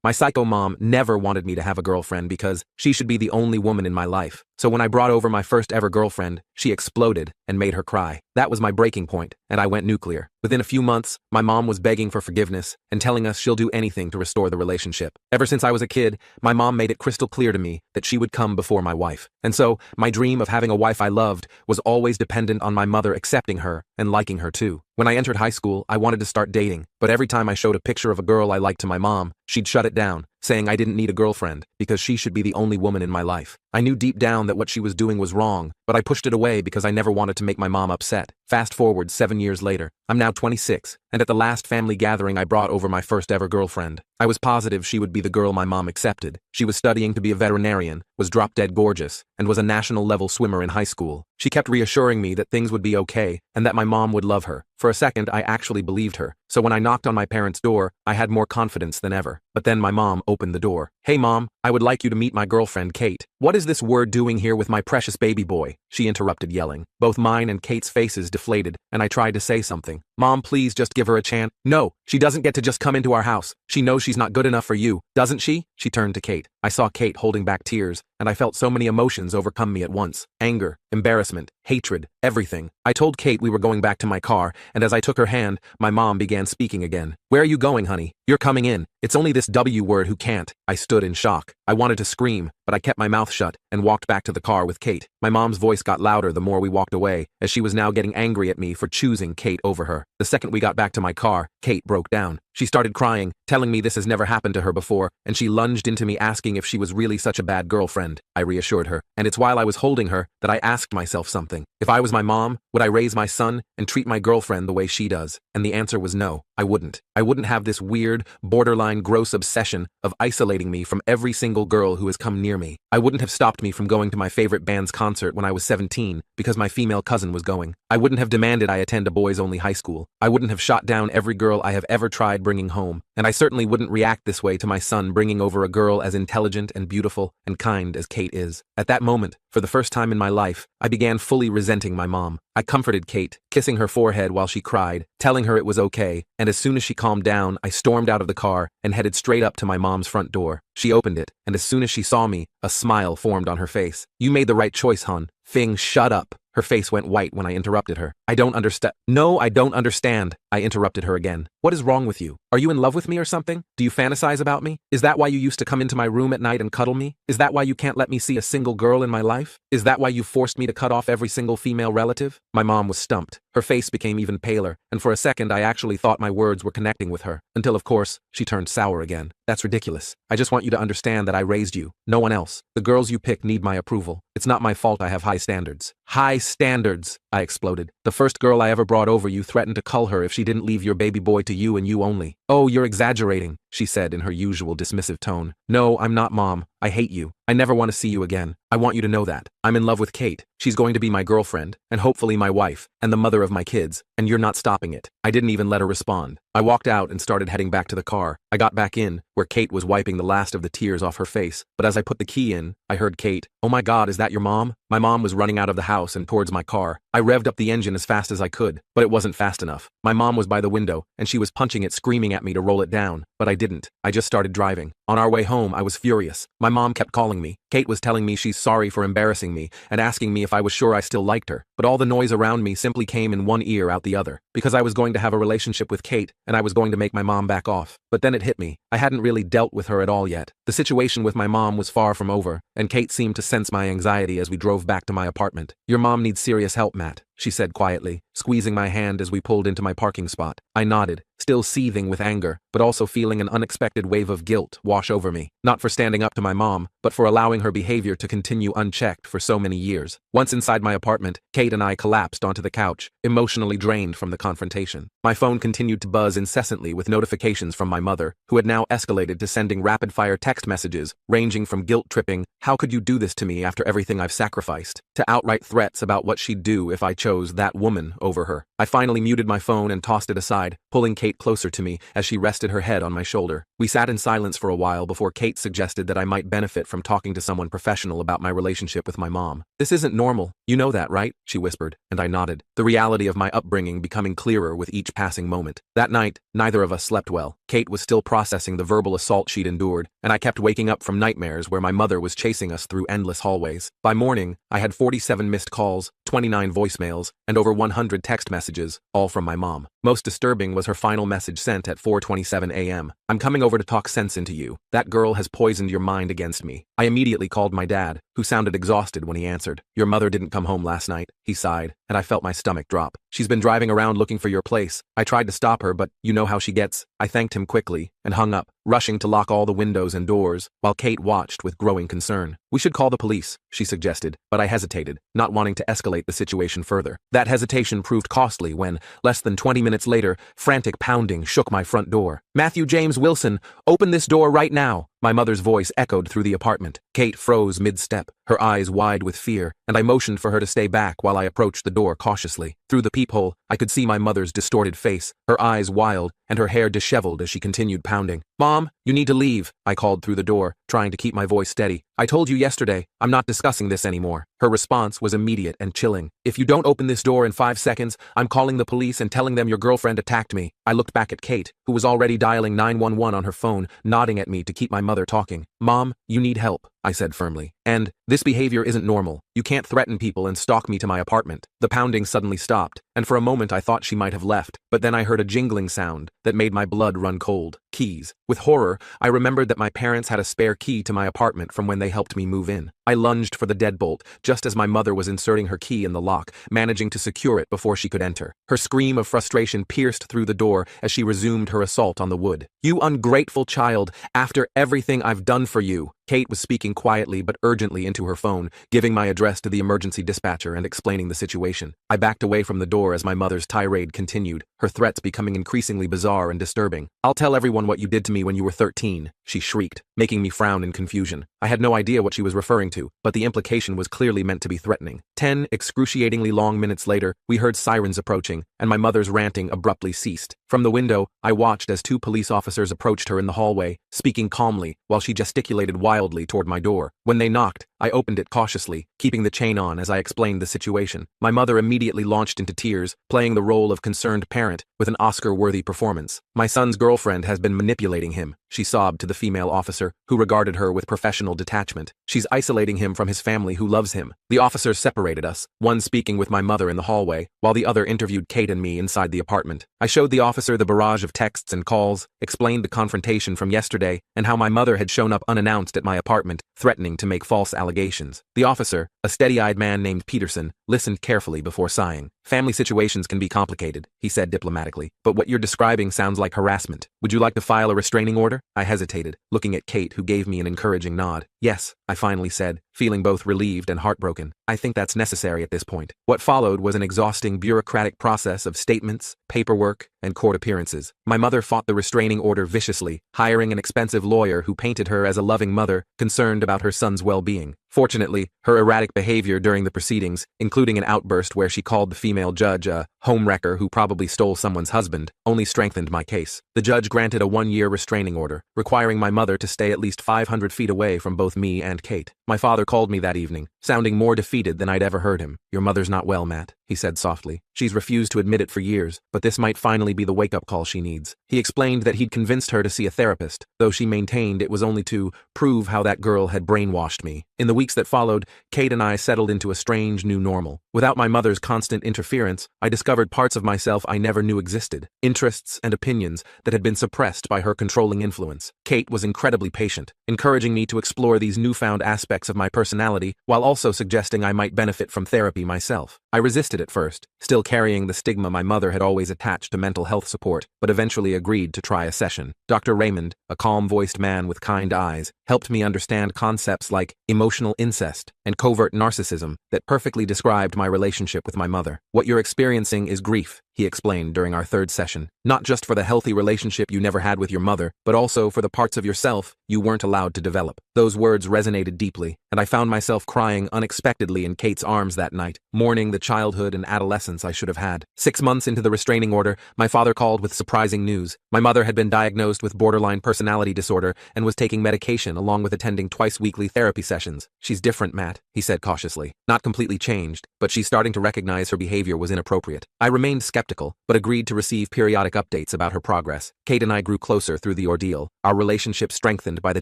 My psycho mom never wanted me to have a girlfriend because she should be the only woman in my life. So when I brought over my first ever girlfriend, she exploded and made her cry. That was my breaking point, and I went nuclear. Within a few months, my mom was begging for forgiveness and telling us she'll do anything to restore the relationship. Ever since I was a kid, my mom made it crystal clear to me that she would come before my wife. And so, my dream of having a wife I loved was always dependent on my mother accepting her and liking her too. When I entered high school, I wanted to start dating, but every time I showed a picture of a girl I liked to my mom, she'd shut it down, saying I didn't need a girlfriend because she should be the only woman in my life. I knew deep down that what she was doing was wrong, but I pushed it away because I never wanted to make my mom upset. Fast forward 7 years later, I'm now 26, and at the last family gathering I brought over my first ever girlfriend. I was positive she would be the girl my mom accepted. She was studying to be a veterinarian, was drop-dead gorgeous, and was a national-level swimmer in high school. She kept reassuring me that things would be okay and that my mom would love her. For a second, I actually believed her. So when I knocked on my parents' door, I had more confidence than ever. But then my mom opened the door. "Hey mom, I would like you to meet my girlfriend, Kate." "What is this word doing here with my precious baby boy?" she interrupted, yelling. Both mine and Kate's faces deflated, and I tried to say something. "Mom, please just give her a chance." "No, she doesn't get to just come into our house. She knows she's not good enough for you, doesn't she?" She turned to Kate. I saw Kate holding back tears, and I felt so many emotions overcome me at once. Anger, embarrassment, hatred, everything. I told Kate we were going back to my car, and as I took her hand, my mom began speaking again. "Where are you going, honey? You're coming in. It's only this W word who can't." I stood in shock. I wanted to scream, but I kept my mouth shut and walked back to the car with Kate. My mom's voice got louder the more we walked away, as she was now getting angry at me for choosing Kate over her. The second we got back to my car, Kate broke down. She started crying, telling me this has never happened to her before, and she lunged into me asking if she was really such a bad girlfriend. I reassured her, and it's while I was holding her that I asked myself something. If I was my mom, would I raise my son and treat my girlfriend the way she does? And the answer was no, I wouldn't. I wouldn't have this weird, borderline gross obsession of isolating me from every single girl who has come near me. I wouldn't have stopped me from going to my favorite band's concert when I was 17 because my female cousin was going. I wouldn't have demanded I attend a boys-only high school. I wouldn't have shot down every girl I have ever tried bringing home. And I certainly wouldn't react this way to my son bringing over a girl as intelligent and beautiful and kind as Kate is. At that moment, for the first time in my life, I began fully resenting my mom. I comforted Kate, kissing her forehead while she cried, telling her it was okay, and as soon as she calmed down, I stormed out of the car and headed straight up to my mom's front door. She opened it, and as soon as she saw me, a smile formed on her face. "You made the right choice, hon." "Fing, shut up." Her face went white when I interrupted her. "I don't understand." "No, I don't understand," I interrupted her again. "What is wrong with you? Are you in love with me or something? Do you fantasize about me? Is that why you used to come into my room at night and cuddle me? Is that why you can't let me see a single girl in my life? Is that why you forced me to cut off every single female relative?" My mom was stumped. Her face became even paler, and for a second I actually thought my words were connecting with her, until of course, she turned sour again. "That's ridiculous. I just want you to understand that I raised you, no one else. The girls you pick need my approval. It's not my fault I have high standards." "High standards," I exploded. "The first girl I ever brought over you threatened to cull her if she didn't leave your baby boy to you and you only." "Oh, you're exaggerating," she said in her usual dismissive tone. "No, I'm not, Mom. I hate you. I never want to see you again. I want you to know that. I'm in love with Kate. She's going to be my girlfriend, and hopefully my wife, and the mother of my kids, and you're not stopping it." I didn't even let her respond. I walked out and started heading back to the car. I got back in, where Kate was wiping the last of the tears off her face, but as I put the key in, I heard Kate, "Oh my God, is that your mom?" My mom was running out of the house and towards my car. I revved up the engine as fast as I could, but it wasn't fast enough. My mom was by the window, and she was punching it, screaming at me to roll it down, but I didn't. I just started driving. On our way home, I was furious. My mom kept calling me. Kate was telling me she's sorry for embarrassing me and asking me if I was sure I still liked her, but all the noise around me simply came in one ear out the other, because I was going to have a relationship with Kate, and I was going to make my mom back off. But then it hit me. I hadn't really dealt with her at all yet. The situation with my mom was far from over, and Kate seemed to sense my anxiety as we drove back to my apartment. "Your mom needs serious help, Matt," she said quietly, squeezing my hand as we pulled into my parking spot. I nodded, still seething with anger, but also feeling an unexpected wave of guilt wash over me, not for standing up to my mom, but for allowing her behavior to continue unchecked for so many years. Once inside my apartment, Kate and I collapsed onto the couch, emotionally drained from the confrontation. My phone continued to buzz incessantly with notifications from my mother, who had now escalated to sending rapid-fire text messages, ranging from guilt-tripping, "How could you do this to me after everything I've sacrificed?" to outright threats about what she'd do if I chose that woman over her. I finally muted my phone and tossed it aside, pulling Kate closer to me as she rested her head on my shoulder. We sat in silence for a while before Kate suggested that I might benefit from talking to someone professional about my relationship with my mom. "This isn't normal. You know that, right?" she whispered, and I nodded, the reality of my upbringing becoming clearer with each passing moment. That night, neither of us slept well. Kate was still processing the verbal assault she'd endured, and I kept waking up from nightmares where my mother was chasing us through endless hallways. By morning, I had 47 missed calls, 29 voicemails, and over 100 text messages, all from my mom. Most disturbing was her final message sent at 4:27 a.m. "I'm coming over to talk sense into you. That girl has poisoned your mind against me." I immediately called my dad, who sounded exhausted when he answered. "Your mother didn't come home last night," he sighed, and I felt my stomach drop. "She's been driving around looking for your place. I tried to stop her, but you know how she gets." I thanked him quickly and hung up, rushing to lock all the windows and doors, while Kate watched with growing concern. "We should call the police," she suggested, but I hesitated, not wanting to escalate the situation further. That hesitation proved costly when, less than 20 minutes later, frantic pounding shook my front door. "Matthew James Wilson, open this door right now!" My mother's voice echoed through the apartment. Kate froze mid-step, her eyes wide with fear, and I motioned for her to stay back while I approached the door cautiously. Through the peephole, I could see my mother's distorted face, her eyes wild, and her hair disheveled as she continued pounding. "Mom, you need to leave," I called through the door, trying to keep my voice steady. "I told you yesterday, I'm not discussing this anymore." Her response was immediate and chilling. "If you don't open this door in 5 seconds, I'm calling the police and telling them your girlfriend attacked me." I looked back at Kate, who was already dialing 911 on her phone, nodding at me to keep my mother talking. "Mom, you need help," I said firmly. "And this behavior isn't normal. You can't threaten people and stalk me to my apartment." The pounding suddenly stopped, and for a moment I thought she might have left, but then I heard a jingling sound that made my blood run cold. Keys. With horror, I remembered that my parents had a spare key to my apartment from when they helped me move in. I lunged for the deadbolt, just as my mother was inserting her key in the lock, managing to secure it before she could enter. Her scream of frustration pierced through the door as she resumed her assault on the wood. "You ungrateful child, after everything I've done for you." Kate was speaking quietly but urgently into her phone, giving my address to the emergency dispatcher and explaining the situation. I backed away from the door as my mother's tirade continued, her threats becoming increasingly bizarre and disturbing. "I'll tell everyone what you did to me when you were 13, she shrieked, making me frown in confusion. I had no idea what she was referring to, but the implication was clearly meant to be threatening. 10 excruciatingly long minutes later, we heard sirens approaching, and my mother's ranting abruptly ceased. From the window, I watched as 2 police officers approached her in the hallway, speaking calmly while she gesticulated wildly toward my door. When they knocked, I opened it cautiously, keeping the chain on as I explained the situation. My mother immediately launched into tears, playing the role of concerned parent with an Oscar-worthy performance. "My son's girlfriend has been manipulating him," she sobbed to the female officer, who regarded her with professional detachment. "She's isolating him from his family who loves him." The officers separated us, one speaking with my mother in the hallway, while the other interviewed Kate and me inside the apartment. I showed the officer the barrage of texts and calls, explained the confrontation from yesterday, and how my mother had shown up unannounced at my apartment, threatening to make false allegations. The officer, a steady-eyed man named Peterson, listened carefully before sighing. "Family situations can be complicated," he said diplomatically, "but what you're describing sounds like harassment. Would you like to file a restraining order?" I hesitated, looking at Kate, who gave me an encouraging nod. "Yes," I finally said, feeling both relieved and heartbroken. "I think that's necessary at this point." What followed was an exhausting bureaucratic process of statements, paperwork, and court appearances. My mother fought the restraining order viciously, hiring an expensive lawyer who painted her as a loving mother, concerned about her son's well-being. Fortunately, her erratic behavior during the proceedings, including an outburst where she called the female judge a homewrecker who probably stole someone's husband, only strengthened my case. The judge granted a 1-year restraining order, requiring my mother to stay at least 500 feet away from both me and Kate. My father called me that evening, sounding more defeated than I'd ever heard him. "Your mother's not well, Matt," he said softly. "She's refused to admit it for years, but this might finally be the wake-up call she needs." He explained that he'd convinced her to see a therapist, though she maintained it was only to prove how that girl had brainwashed me. In the weeks that followed, Kate and I settled into a strange new normal. Without my mother's constant interference, I discovered parts of myself I never knew existed, interests and opinions that had been suppressed by her controlling influence. Kate was incredibly patient, encouraging me to explore these newfound aspects of my personality while also suggesting I might benefit from therapy myself. I resisted at first, still carrying the stigma my mother had always attached to mental health support, but eventually agreed to try a session. Dr. Raymond, a calm-voiced man with kind eyes, helped me understand concepts like emotional incest and covert narcissism that perfectly described my relationship with my mother. "What you're experiencing is grief," he explained during our third session. Not just for the healthy relationship you never had with your mother, but also for the parts of yourself you weren't allowed to develop. Those words resonated deeply, and I found myself crying unexpectedly in Kate's arms that night, mourning the childhood and adolescence I should have had. 6 months into the restraining order, my father called with surprising news. My mother had been diagnosed with borderline personality disorder and was taking medication along with attending twice-weekly therapy sessions. "She's different, Matt," he said cautiously. "Not completely changed, but she's starting to recognize her behavior was inappropriate." I remained skeptical, but agreed to receive periodic updates about her progress. Kate and I grew closer through the ordeal, our relationship strengthened by the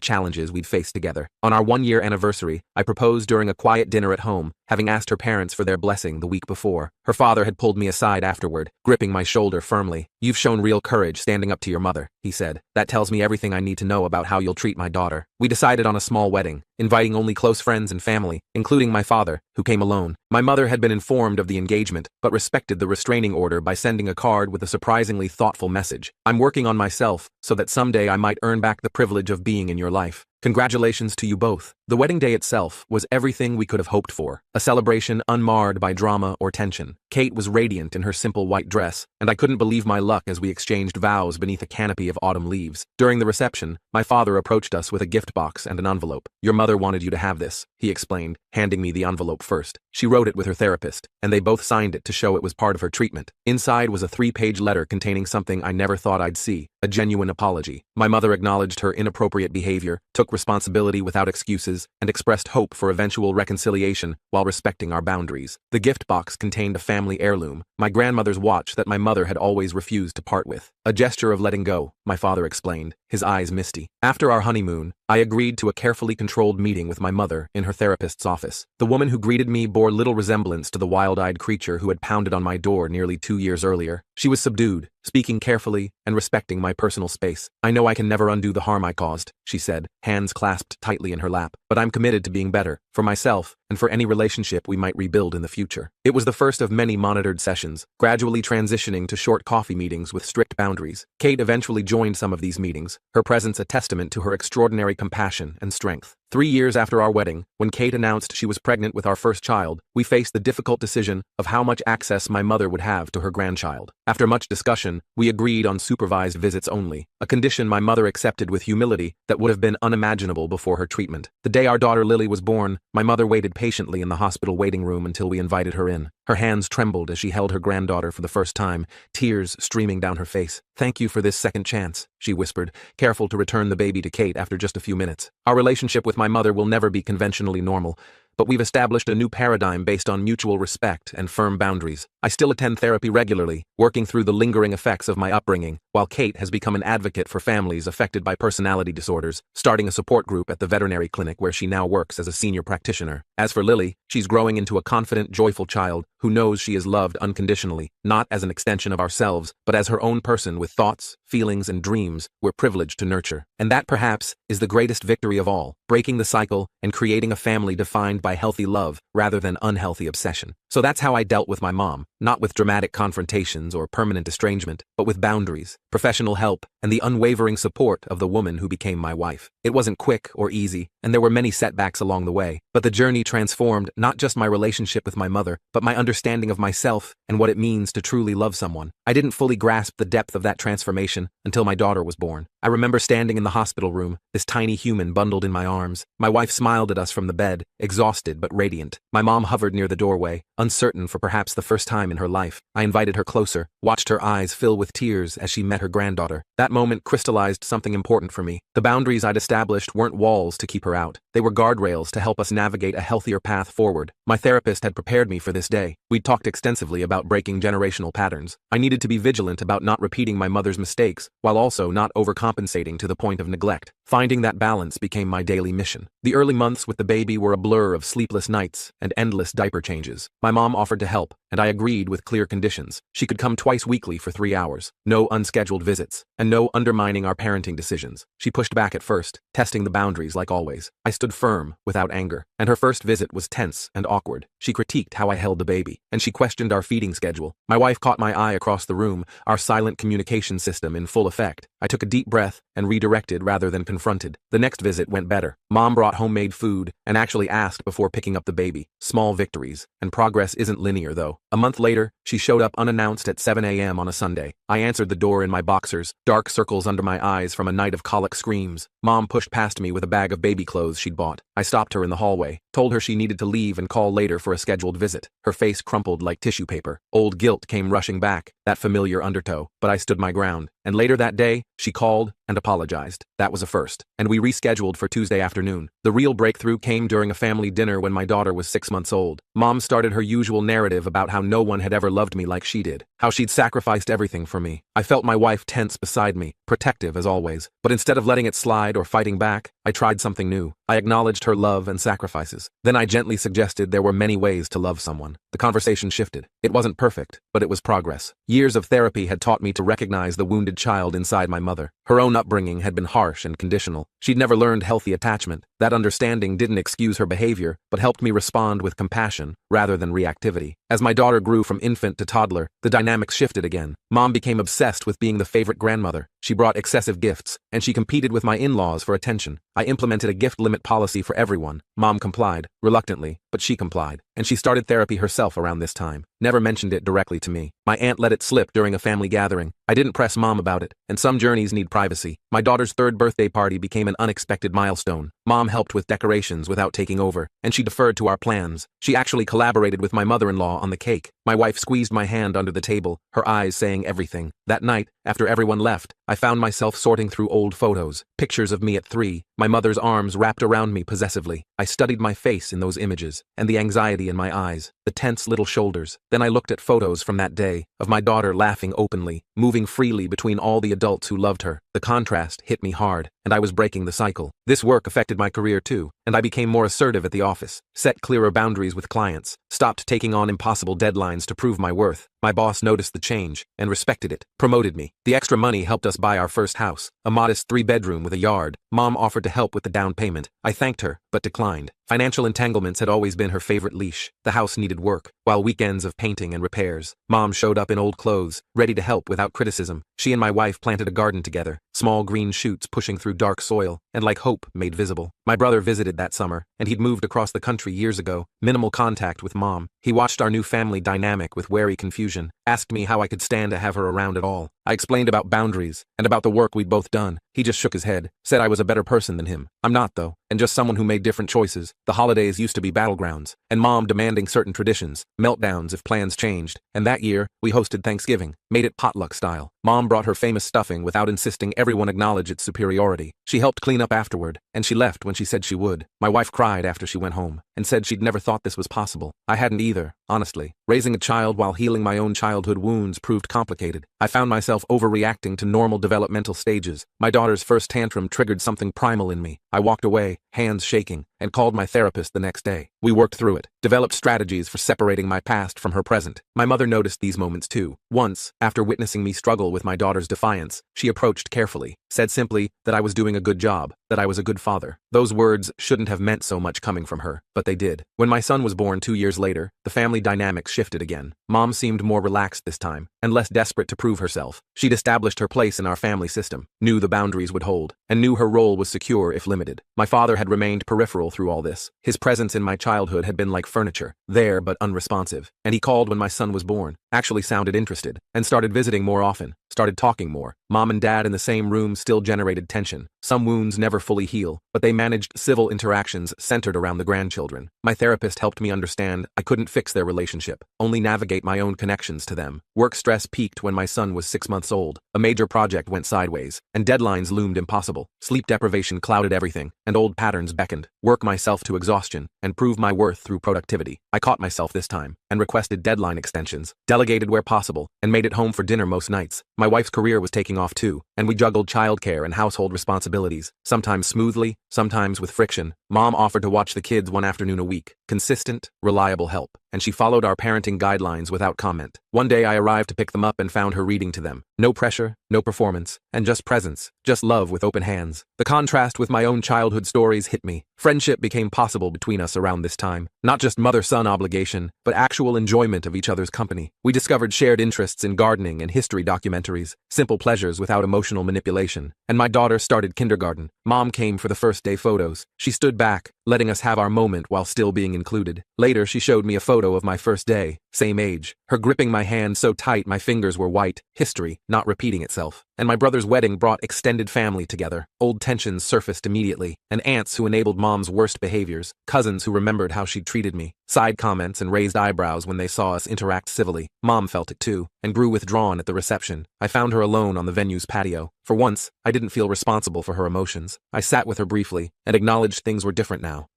challenges we'd faced together. On our 1-year anniversary, I proposed during a quiet dinner at home, having asked her parents for their blessing the week before. Her father had pulled me aside afterward, gripping my shoulder firmly. "You've shown real courage standing up to your mother," he said. "That tells me everything I need to know about how you'll treat my daughter." We decided on a small wedding, inviting only close friends and family, including my father, who came alone. My mother had been informed of the engagement, but respected the restraining order by sending a card with a surprisingly thoughtful message. "I'm working on myself so that someday I might earn back the privilege of being in your life. Congratulations to you both." The wedding day itself was everything we could have hoped for, a celebration unmarred by drama or tension. Kate was radiant in her simple white dress, and I couldn't believe my luck as we exchanged vows beneath a canopy of autumn leaves. During the reception, my father approached us with a gift box and an envelope. "Your mother wanted you to have this," he explained, handing me the envelope first. "She wrote it with her therapist, and they both signed it to show it was part of her treatment." Inside was a 3-page letter containing something I never thought I'd see, a genuine apology. My mother acknowledged her inappropriate behavior, took responsibility without excuses, and expressed hope for eventual reconciliation while respecting our boundaries. The gift box contained a family heirloom, my grandmother's watch that my mother had always refused to part with. "A gesture of letting go," my father explained, his eyes misty. After our honeymoon, I agreed to a carefully controlled meeting with my mother in her therapist's office. The woman who greeted me bore little resemblance to the wild-eyed creature who had pounded on my door nearly 2 years earlier. She was subdued, speaking carefully and respecting my personal space. "I know I can never undo the harm I caused," she said, hands clasped tightly in her lap, "but I'm committed to being better, for myself and for any relationship we might rebuild in the future." It was the first of many monitored sessions, gradually transitioning to short coffee meetings with strict boundaries. Kate eventually joined some of these meetings, her presence a testament to her extraordinary compassion and strength. 3 years after our wedding, when Kate announced she was pregnant with our first child, we faced the difficult decision of how much access my mother would have to her grandchild. After much discussion, we agreed on supervised visits only, a condition my mother accepted with humility that would have been unimaginable before her treatment. The day our daughter Lily was born, my mother waited patiently in the hospital waiting room until we invited her in. Her hands trembled as she held her granddaughter for the first time, tears streaming down her face. "Thank you for this second chance," she whispered, careful to return the baby to Kate after just a few minutes. Our relationship with my mother will never be conventionally normal, but we've established a new paradigm based on mutual respect and firm boundaries. I still attend therapy regularly, working through the lingering effects of my upbringing, while Kate has become an advocate for families affected by personality disorders, starting a support group at the veterinary clinic where she now works as a senior practitioner. As for Lily, she's growing into a confident, joyful child who knows she is loved unconditionally, not as an extension of ourselves, but as her own person with thoughts, feelings, and dreams we're privileged to nurture. And that, perhaps, is the greatest victory of all, breaking the cycle and creating a family defined by healthy love rather than unhealthy obsession. So that's how I dealt with my mom, not with dramatic confrontations or permanent estrangement, but with boundaries, professional help, and the unwavering support of the woman who became my wife. It wasn't quick or easy, and there were many setbacks along the way, but the journey transformed not just my relationship with my mother, but my understanding of myself and what it means to truly love someone. I didn't fully grasp the depth of that transformation until my daughter was born. I remember standing in the hospital room, this tiny human bundled in my arms. My wife smiled at us from the bed, exhausted but radiant. My mom hovered near the doorway, uncertain for perhaps the first time in her life. I invited her closer, watched her eyes fill with tears as she met her granddaughter. That moment crystallized something important for me. The boundaries I'd established weren't walls to keep her out. They were guardrails to help us navigate a healthier path forward. My therapist had prepared me for this day. We'd talked extensively about breaking generational patterns. I needed to be vigilant about not repeating my mother's mistakes, while also not overcompensating to the point of neglect. Finding that balance became my daily mission. The early months with the baby were a blur of sleepless nights and endless diaper changes. My mom offered to help, and I agreed with clear conditions. She could come twice weekly for 3 hours, no unscheduled visits, and no undermining our parenting decisions. She pushed back at first, testing the boundaries like always. I stood firm, without anger, and her first visit was tense and awkward. She critiqued how I held the baby, and she questioned our feeding schedule. My wife caught my eye across the room, our silent communication system in full effect. I took a deep breath and redirected rather than confronted. The next visit went better. Mom brought homemade food and actually asked before picking up the baby. Small victories. And progress isn't linear, though. A month later, she showed up unannounced at 7 a.m. on a Sunday. I answered the door in my boxers, dark circles under my eyes from a night of colic screams. Mom pushed past me with a bag of baby clothes she'd bought. I stopped her in the hallway, told her she needed to leave and call later for a scheduled visit. Her face crumpled like tissue paper. Old guilt came rushing back, that familiar undertow, but I stood my ground. And later that day, she called and apologized. That was a first. And we rescheduled for Tuesday afternoon. The real breakthrough came during a family dinner when my daughter was 6 months old. Mom started her usual narrative about how no one had ever loved me like she did, how she'd sacrificed everything for me. I felt my wife tense beside me, protective as always. But instead of letting it slide or fighting back, I tried something new. I acknowledged her love and sacrifices. Then I gently suggested there were many ways to love someone. The conversation shifted. It wasn't perfect, but it was progress. Years of therapy had taught me to recognize the wounded child inside my mother. Her own upbringing had been harsh and conditional. She'd never learned healthy attachment. That understanding didn't excuse her behavior, but helped me respond with compassion rather than reactivity. As my daughter grew from infant to toddler, the dynamics shifted again. Mom became obsessed with being the favorite grandmother. She brought excessive gifts, and she competed with my in-laws for attention. I implemented a gift limit policy for everyone. Mom complied, reluctantly, but she complied. And she started therapy herself around this time. Never mentioned it directly to me. My aunt let it slip during a family gathering. I didn't press Mom about it, and some journeys need privacy. My daughter's 3rd birthday party became an unexpected milestone. Mom helped with decorations without taking over, and she deferred to our plans. She actually collaborated with my mother-in-law on the cake. My wife squeezed my hand under the table, her eyes saying everything. That night, after everyone left, I found myself sorting through old photos, pictures of me at 3, my mother's arms wrapped around me possessively. I studied my face in those images, and the anxiety in my eyes, the tense little shoulders. Then I looked at photos from that day, of my daughter laughing openly, moving freely between all the adults who loved her. The contrast hit me hard, and I was breaking the cycle. This work affected my career too, and I became more assertive at the office, set clearer boundaries with clients, stopped taking on impossible deadlines to prove my worth. My boss noticed the change and respected it, promoted me. The extra money helped us buy our first house, a modest 3-bedroom with a yard. Mom offered to help with the down payment. I thanked her, but declined. Financial entanglements had always been her favorite leash. The house needed work, while weekends of painting and repairs. Mom showed up in old clothes, ready to help without criticism. She and my wife planted a garden together, small green shoots pushing through dark soil, and like hope made visible. My brother visited that summer, and he'd moved across the country years ago, minimal contact with Mom. He watched our new family dynamic with wary confusion, asked me how I could stand to have her around at all. I explained about boundaries, and about the work we'd both done. He just shook his head, said I was a better person than him. I'm not, though, and just someone who made different choices. The holidays used to be battlegrounds, and Mom demanding certain traditions, meltdowns if plans changed. And that year, we hosted Thanksgiving, made it potluck style. Mom brought her famous stuffing without insisting everyone acknowledge its superiority. She helped clean up afterward, and she left when she said she would. My wife cried after she went home, and said she'd never thought this was possible. I hadn't either, honestly. Raising a child while healing my own childhood wounds proved complicated. I found myself overreacting to normal developmental stages. My daughter's first tantrum triggered something primal in me. I walked away, hands shaking, and called my therapist the next day. We worked through it, developed strategies for separating my past from her present. My mother noticed these moments too. Once, after witnessing me struggle with my daughter's defiance, she approached carefully, said simply that I was doing a good job, that I was a good father. Those words shouldn't have meant so much coming from her, but they did. When my son was born 2 years later, the family dynamics shifted again. Mom seemed more relaxed this time, and less desperate to prove herself. She'd established her place in our family system, knew the boundaries would hold, and knew her role was secure if limited. My father had remained peripheral through all this. His presence in my childhood had been like furniture, there but unresponsive, and he called when my son was born, actually sounded interested, and started visiting more often, started talking more. Mom and Dad in the same room still generated tension. Some wounds never fully heal, but they managed civil interactions centered around the grandchildren. My therapist helped me understand I couldn't fix their relationship, only navigate my own connections to them. Work stress peaked when my son was 6 months old. A major project went sideways, and deadlines loomed impossible. Sleep deprivation clouded everything, and old patterns beckoned. Work myself to exhaustion, and prove my worth through productivity. I caught myself this time, and requested deadline extensions, delegated where possible, and made it home for dinner most nights. My wife's career was taking off too, and we juggled childcare and household responsibilities, sometimes smoothly, sometimes with friction, Mom offered to watch the kids one afternoon a week. Consistent, reliable help. And she followed our parenting guidelines without comment. One day I arrived to pick them up and found her reading to them. No pressure, no performance, and just presence. Just love with open hands. The contrast with my own childhood stories hit me. Friendship became possible between us around this time. Not just mother-son obligation, but actual enjoyment of each other's company. We discovered shared interests in gardening and history documentaries, simple pleasures without emotional manipulation. And my daughter started kindergarten. Mom came for the first day photos. She stood back, letting us have our moment while still being included. Later, she showed me a photo of my first day, same age, her gripping my hand so tight my fingers were white, history, not repeating itself. And my brother's wedding brought extended family together. Old tensions surfaced immediately, and aunts who enabled Mom's worst behaviors, cousins who remembered how she'd treated me, side comments and raised eyebrows when they saw us interact civilly. Mom felt it too, and grew withdrawn at the reception. I found her alone on the venue's patio. For once, I didn't feel responsible for her emotions. I sat with her briefly, and acknowledged things were different now.